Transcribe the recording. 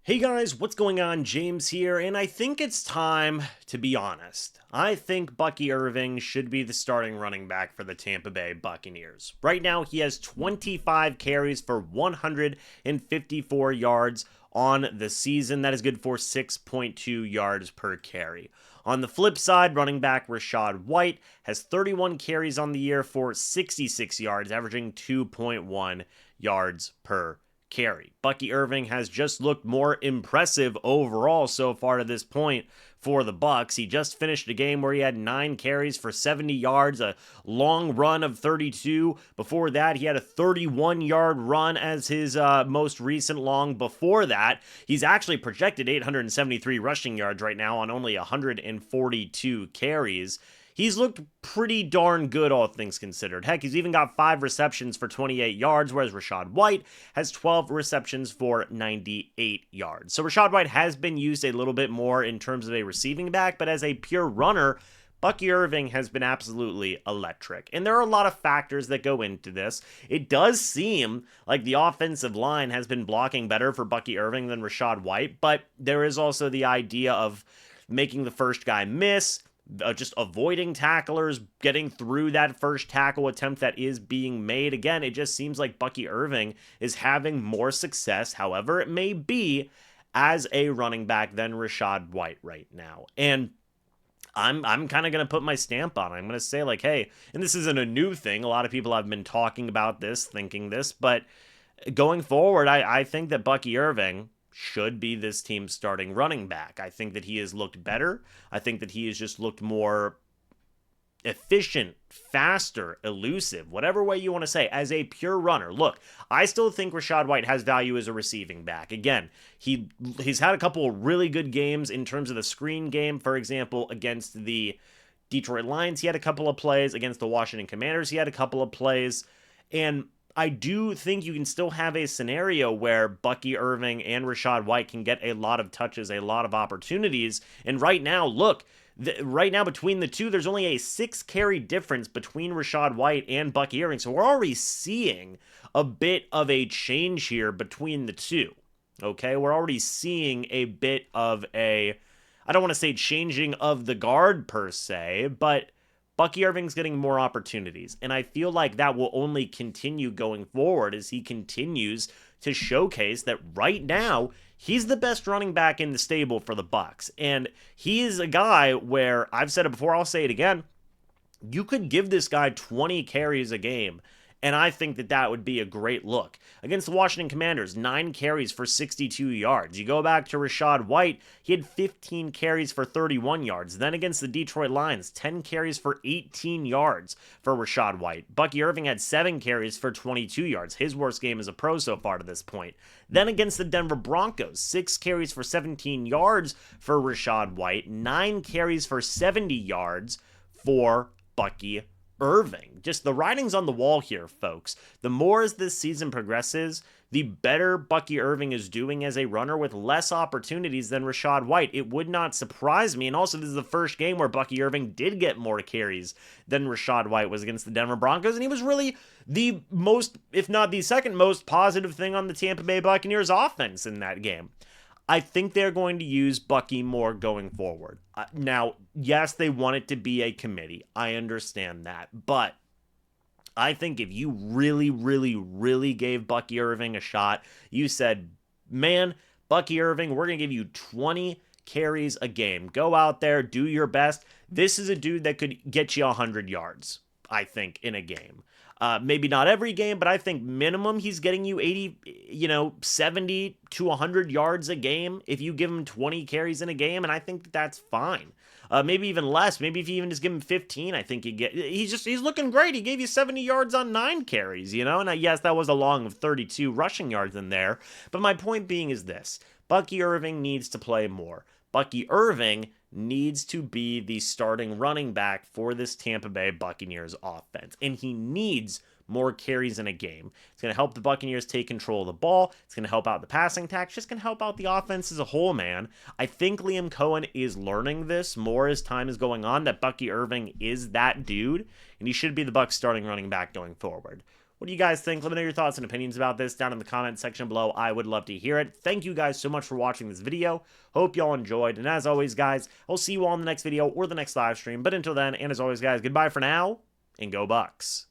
Hey guys, what's going on? James here, and I think it's time to be honest. I think Bucky Irving should be the starting running back for the Tampa Bay Buccaneers. Right now, he has 25 carries for 154 yards on the season. That is good for 6.2 yards per carry. On the flip side, running back Rachaad White has 31 carries on the year for 66 yards, averaging 2.1 yards per carry. Bucky Irving has just looked more impressive overall so far to this point for the Bucs. He just finished a game where he had 9 carries for 70 yards, a long run of 32. Before that, he had a 31-yard run as his most recent long. Before that, he's actually projected 873 rushing yards right now on only 142 carries. He's looked pretty darn good, all things considered. Heck, he's even got 5 receptions for 28 yards, whereas Rachaad White has 12 receptions for 98 yards. So Rachaad White has been used a little bit more in terms of a receiving back, but as a pure runner, Bucky Irving has been absolutely electric. And there are a lot of factors that go into this. It does seem like the offensive line has been blocking better for Bucky Irving than Rachaad White, but there is also the idea of making the first guy miss, just avoiding tacklers, getting through that first tackle attempt that is being made. Again, it just seems like Bucky Irving is having more success, however it may be, as a running back than Rachaad White right now. And I'm kind of going to put my stamp on it. I'm going to say like, hey, and this isn't a new thing. A lot of people have been talking about this, thinking this, but going forward, I think that Bucky Irving should be this team's starting running back. I think that he has looked better. I think that he has just looked more efficient, faster, elusive, whatever way you want to say, as a pure runner. Look, I still think Rachaad White has value as a receiving back. Again, he's had a couple of really good games in terms of the screen game. For example, against the Detroit Lions, he had a couple of plays. Against the Washington Commanders, he had a couple of plays. And I do think you can still have a scenario where Bucky Irving and Rachaad White can get a lot of touches, a lot of opportunities. And right now, look, right now between the two, there's only a 6 carry difference between Rachaad White and Bucky Irving. So we're already seeing a bit of a change here between the two. Okay, we're already seeing a bit of a, I don't want to say changing of the guard per se, but Bucky Irving's getting more opportunities, and I feel like that will only continue going forward as he continues to showcase that right now he's the best running back in the stable for the Bucs. And he is a guy where, I've said it before, I'll say it again, you could give this guy 20 carries a game, and I think that that would be a great look. Against the Washington Commanders, 9 carries for 62 yards. You go back to Rachaad White, he had 15 carries for 31 yards. Then against the Detroit Lions, 10 carries for 18 yards for Rachaad White. Bucky Irving had 7 carries for 22 yards, his worst game as a pro so far to this point. Then against the Denver Broncos, 6 carries for 17 yards for Rachaad White, 9 carries for 70 yards for Bucky Irving. Just the writing's on the wall here, folks. The more as this season progresses, the better Bucky Irving is doing as a runner with less opportunities than Rachaad White. It would not surprise me. And also, this is the first game where Bucky Irving did get more carries than Rachaad White was against the Denver Broncos. And he was really the most, if not the second most positive thing on the Tampa Bay Buccaneers offense in that game. I think they're going to use Bucky more going forward. Now, yes, they want it to be a committee. I understand that. But I think if you really, really, really gave Bucky Irving a shot, you said, man, Bucky Irving, we're going to give you 20 carries a game. Go out there, do your best. This is a dude that could get you 100 yards, I think, in a game. Maybe not every game, but I think minimum he's getting you 70 to 100 yards a game if you give him 20 carries in a game, and I think that's fine. Maybe even less. Maybe if you even just give him 15, I think he's looking great. He gave you 70 yards on 9 carries, and yes, that was a long of 32 rushing yards in there, but my point being is this. Bucky Irving needs to play more. Bucky Irving needs to be the starting running back for this Tampa Bay Buccaneers offense, and he needs more carries in a game. It's going to help the Buccaneers take control of the ball. It's going to help out the passing attack. It's just going to help out the offense as a whole, man. I think Liam Cohen is learning this more as time is going on, that Bucky Irving is that dude, and he should be the Bucs starting running back going forward. What What do you guys think? Let me know your thoughts and opinions about this down in the comment section below. I would love to hear it. Thank you guys so much for watching this video. Hope y'all enjoyed. And as always, guys, I'll see you all in the next video or the next live stream. But until then, and as always, guys, goodbye for now, and go Bucs.